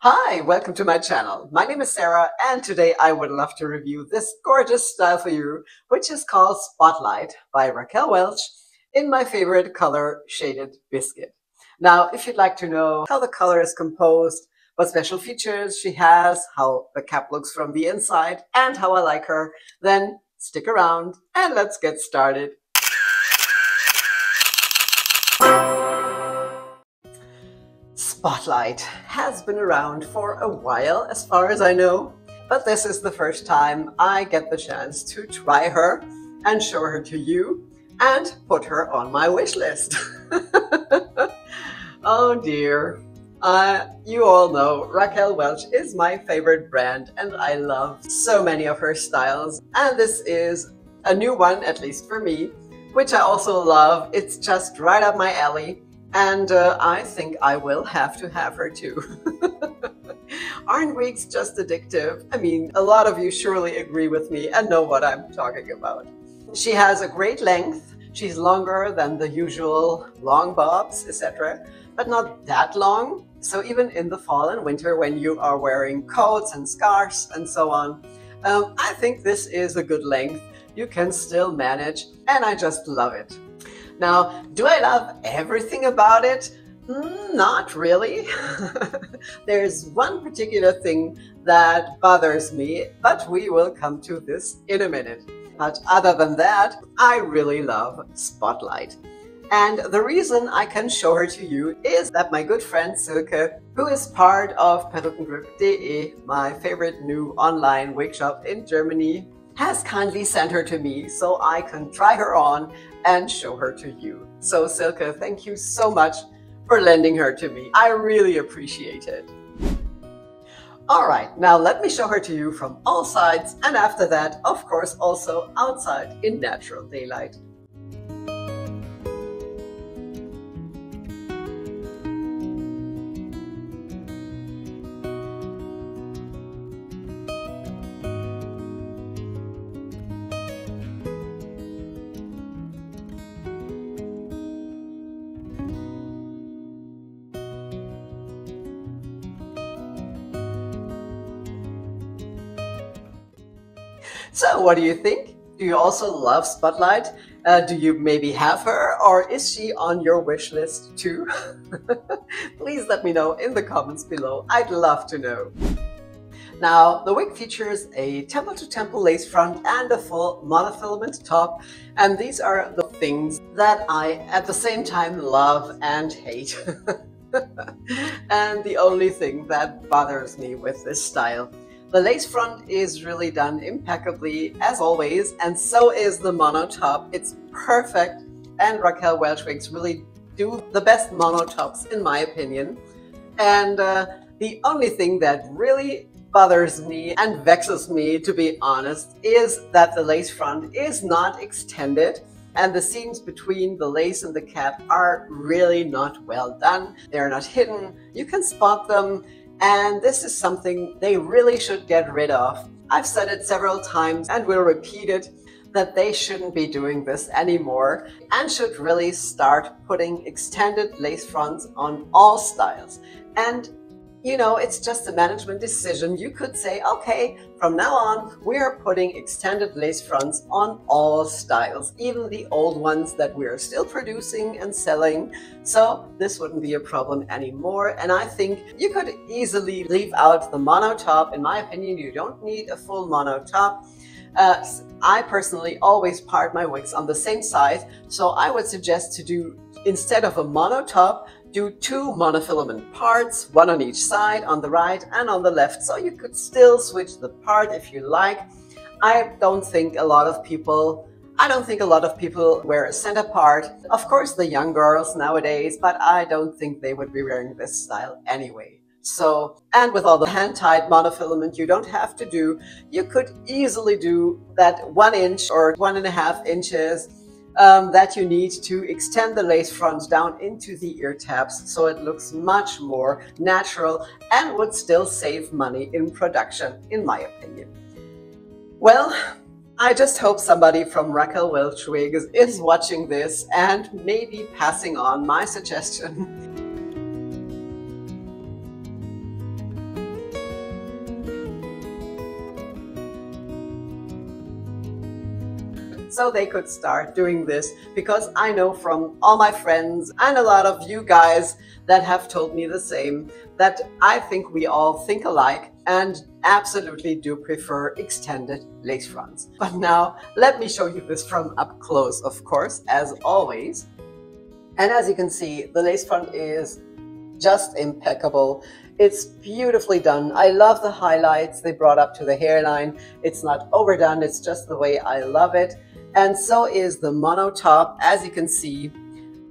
Hi, welcome to my channel. My name is Sarah, and today I would love to review this gorgeous style for you, which is called Spotlight by Raquel Welch in my favorite color, shaded Biscuit. Now, if you'd like to know how the color is composed, what special features she has, how the cap looks from the inside, and how I like her, then stick around and let's get started. Spotlight has been around for a while, as far as I know, but this is the first time I get the chance to try her and show her to you and put her on my wish list. Oh dear. You all know Raquel Welch is my favorite brand and I love so many of her styles. And this is a new one, at least for me, which I also love. It's just right up my alley. And I think I will have to have her too. Aren't wigs just addictive? I mean, a lot of you surely agree with me and know what I'm talking about. She has a great length. She's longer than the usual long bobs, etc., but not that long. So even in the fall and winter, when you are wearing coats and scarves and so on, I think this is a good length. You can still manage, and I just love it. Now, do I love everything about it? Not really. There's one particular thing that bothers me, but we will come to this in a minute. But other than that, I really love Spotlight. And the reason I can show her to you is that my good friend Silke, who is part of Perückengrip.de, my favorite new online wig shop in Germany, has kindly sent her to me so I can try her on and show her to you. So Silke, thank you so much for lending her to me. I really appreciate it. All right, now let me show her to you from all sides, and after that, of course, also outside in natural daylight. So what do you think? Do you also love Spotlight? Do you maybe have her, or is she on your wish list too? Please let me know in the comments below. I'd love to know. Now, the wig features a temple-to-temple lace front and a full monofilament top, and these are the things that I at the same time love and hate. And the only thing that bothers me with this style. The lace front is really done impeccably, as always, and so is the mono top. It's perfect, and Raquel Welch wigs really do the best mono tops, in my opinion. And the only thing that really bothers me and vexes me, to be honest, is that the lace front is not extended, and the seams between the lace and the cap are really not well done. They're not hidden. You can spot them. And this is something they really should get rid of. I've said it several times and will repeat it, that they shouldn't be doing this anymore and should really start putting extended lace fronts on all styles. And you know, it's just a management decision. You could say, okay, from now on, we are putting extended lace fronts on all styles, even the old ones that we are still producing and selling. So this wouldn't be a problem anymore. And I think you could easily leave out the mono top. In my opinion, you don't need a full mono top. I personally always part my wigs on the same side. So I would suggest to do, instead of a mono top, do two monofilament parts, one on each side, on the right and on the left. So you could still switch the part if you like. I don't think a lot of people wear a center part. Of course, the young girls nowadays, but I don't think they would be wearing this style anyway. So, and with all the hand-tied monofilament you don't have to do, you could easily do that 1 inch or 1.5 inches that you need to extend the lace front down into the ear tabs, so it looks much more natural and would still save money in production, in my opinion. Well, I just hope somebody from Raquel Welch Wigs is watching this and maybe passing on my suggestion. so they could start doing this, because I know from all my friends and a lot of you guys that have told me the same, that I think we all think alike and absolutely do prefer extended lace fronts. But now let me show you this from up close, of course, as always. And as you can see, the lace front is just impeccable. It's beautifully done. I love the highlights they brought up to the hairline. It's not overdone, it's just the way I love it. And so is the mono top. As you can see,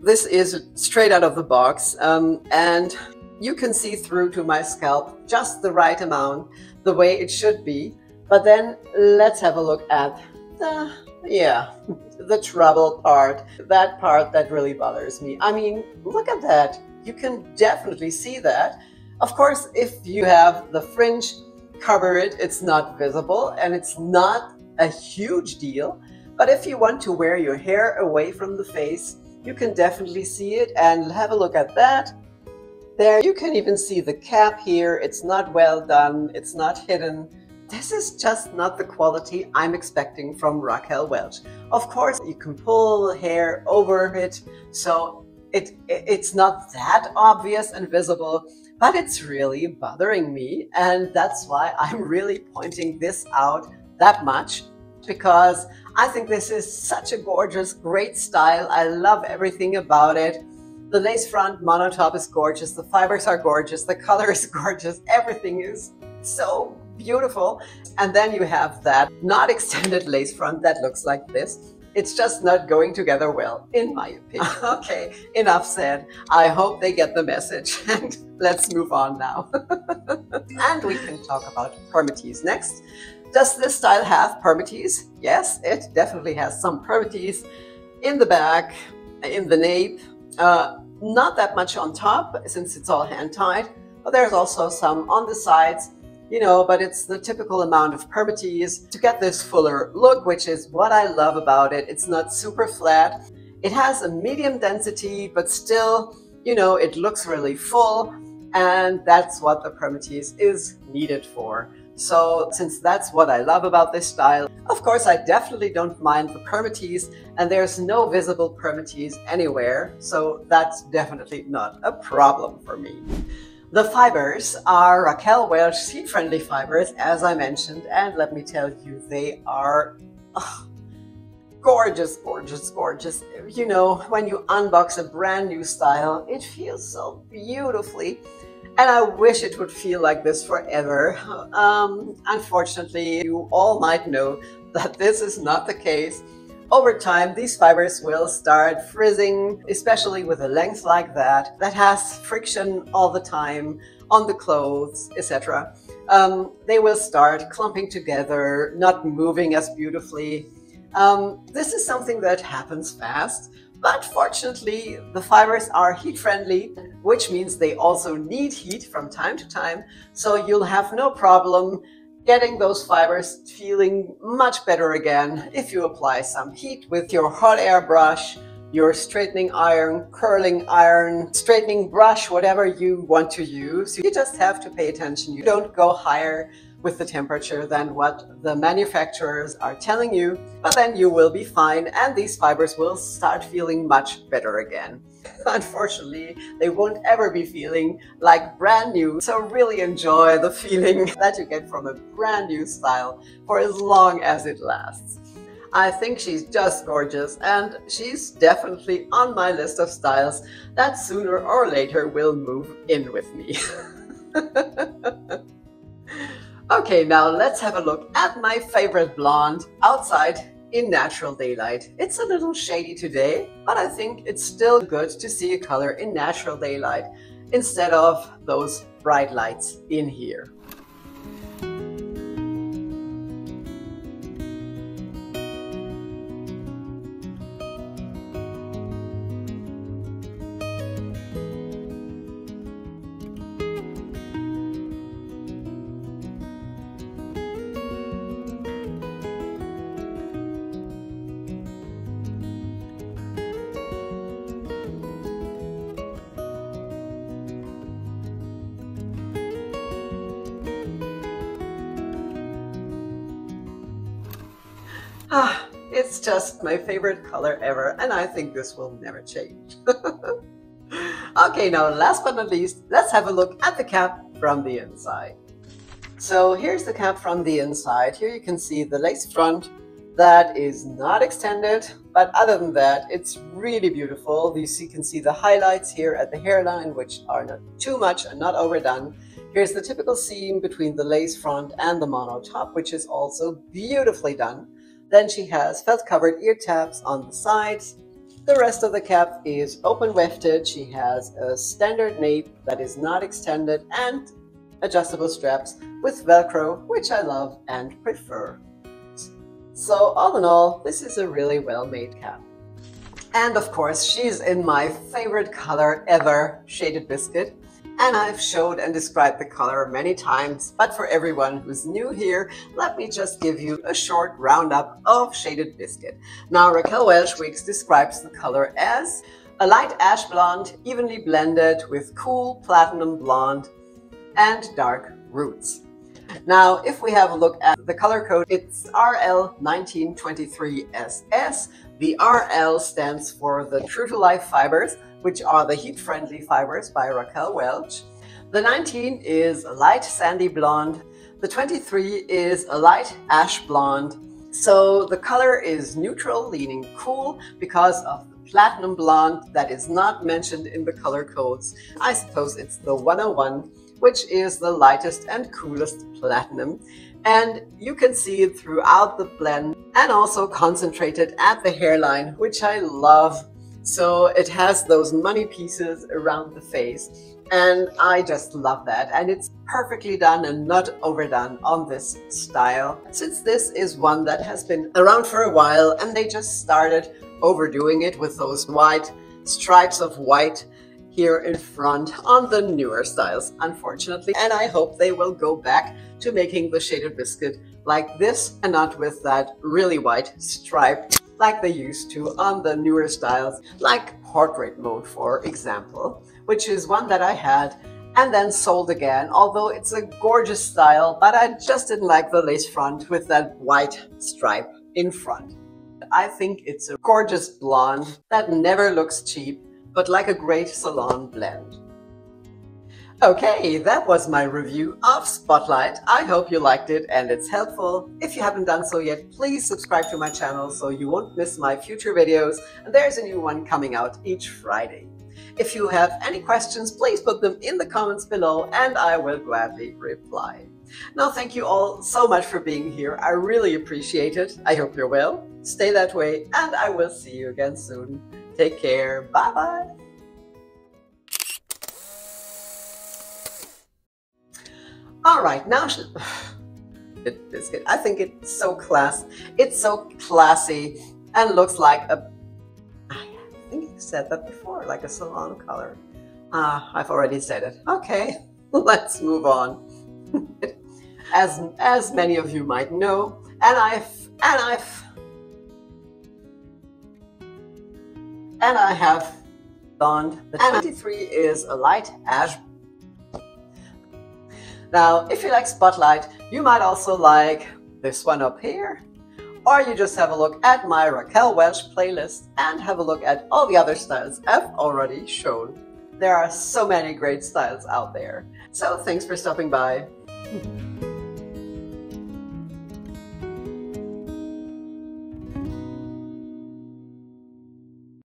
this is straight out of the box, and you can see through to my scalp just the right amount, the way it should be. But then let's have a look at the trouble part, that part that really bothers me. I mean, look at that. You can definitely see that. Of course, if you have the fringe cover it, it's not visible and it's not a huge deal. But if you want to wear your hair away from the face, you can definitely see it, and have a look at that. There, you can even see the cap here. It's not well done. It's not hidden. This is just not the quality I'm expecting from Raquel Welch. Of course, you can pull the hair over it, so it's not that obvious and visible, but it's really bothering me. And that's why I'm really pointing this out that much, because I think this is such a gorgeous, great style. I love everything about it. The lace front mono top is gorgeous. The fibers are gorgeous. The color is gorgeous. Everything is so beautiful. And then you have that not extended lace front that looks like this. It's just not going together well, in my opinion. Okay, enough said. I hope they get the message, and let's move on now. And we can talk about permatease next. Does this style have permatease? Yes, it definitely has some permatease in the back, in the nape. Not that much on top, since it's all hand-tied, but there's also some on the sides, you know, but it's the typical amount of permatease to get this fuller look, which is what I love about it. It's not super flat. It has a medium density, but still, you know, it looks really full, and that's what the permatease is needed for. So since that's what I love about this style, of course, I definitely don't mind the permatease, and there's no visible permatease anywhere, so that's definitely not a problem for me. The fibers are Raquel Welch seed-friendly fibers, as I mentioned, and let me tell you, they are gorgeous, gorgeous, gorgeous. You know, when you unbox a brand new style, it feels so beautifully. And I wish it would feel like this forever. Unfortunately, you all might know that this is not the case. Over time, these fibers will start frizzing, especially with a length like that has friction all the time on the clothes, etc. They will start clumping together, not moving as beautifully. This is something that happens fast. But fortunately, the fibers are heat friendly, which means they also need heat from time to time. So you'll have no problem getting those fibers feeling much better again if you apply some heat with your hot air brush, your straightening iron, curling iron, straightening brush, whatever you want to use. You just have to pay attention. You don't go higher with the temperature than what the manufacturers are telling you, but then you will be fine, and these fibers will start feeling much better again. Unfortunately, they won't ever be feeling like brand new, so really enjoy the feeling that you get from a brand new style for as long as it lasts. I think she's just gorgeous, and she's definitely on my list of styles that sooner or later will move in with me. Okay, now let's have a look at my favorite blonde outside in natural daylight. It's a little shady today, but I think it's still good to see a color in natural daylight instead of those bright lights in here. It's just my favorite color ever, and I think this will never change. Okay, now last but not least, let's have a look at the cap from the inside. So here's the cap from the inside. Here you can see the lace front that is not extended, but other than that, it's really beautiful. You can see the highlights here at the hairline, which are not too much and not overdone. Here's the typical seam between the lace front and the mono top, which is also beautifully done. Then she has felt covered ear tabs on the sides. The rest of the cap is open wefted. She has a standard nape that is not extended and adjustable straps with Velcro, which I love and prefer. So all in all, this is a really well-made cap. And of course, she's in my favorite color ever, Shaded Biscuit. And I've showed and described the color many times, but for everyone who's new here, let me just give you a short roundup of Shaded Biscuit. Now, Raquel Welch Wigs describes the color as a light ash blonde, evenly blended with cool platinum blonde and dark roots. Now, if we have a look at the color code, it's RL1923SS. The RL stands for the True to Life fibers, which are the heat-friendly fibers by Raquel Welch. The 19 is a light sandy blonde. The 23 is a light ash blonde. So the color is neutral, leaning cool because of the platinum blonde that is not mentioned in the color codes. I suppose it's the 101, which is the lightest and coolest platinum. And you can see it throughout the blend and also concentrated at the hairline, which I love. So it has those money pieces around the face, and I just love that. And it's perfectly done and not overdone on this style, since this is one that has been around for a while and they just started overdoing it with those white stripes of white here in front on the newer styles, unfortunately. And I hope they will go back to making the Shaded Biscuit like this and not with that really white stripe like they used to on the newer styles, like Portrait Mode, for example, which is one that I had and then sold again, although it's a gorgeous style, but I just didn't like the lace front with that white stripe in front. I think it's a gorgeous blonde that never looks cheap, but like a great salon blend. Okay, that was my review of Spotlight. I hope you liked it and it's helpful. If you haven't done so yet, please subscribe to my channel so you won't miss my future videos. And there's a new one coming out each Friday. If you have any questions, please put them in the comments below and I will gladly reply. Now, thank you all so much for being here. I really appreciate it. I hope you're well. Stay that way and I will see you again soon. Take care. Bye-bye. All right, now Biscuit. I think it's so classy and looks like a, I think you said that before, like a salon color. I've already said it. Okay, let's move on. As many of you might know, and I have blonde. The 23 is a light ash. Now, if you like Spotlight, you might also like this one up here, or you just have a look at my Raquel Welch playlist and have a look at all the other styles I've already shown. There are so many great styles out there. So thanks for stopping by.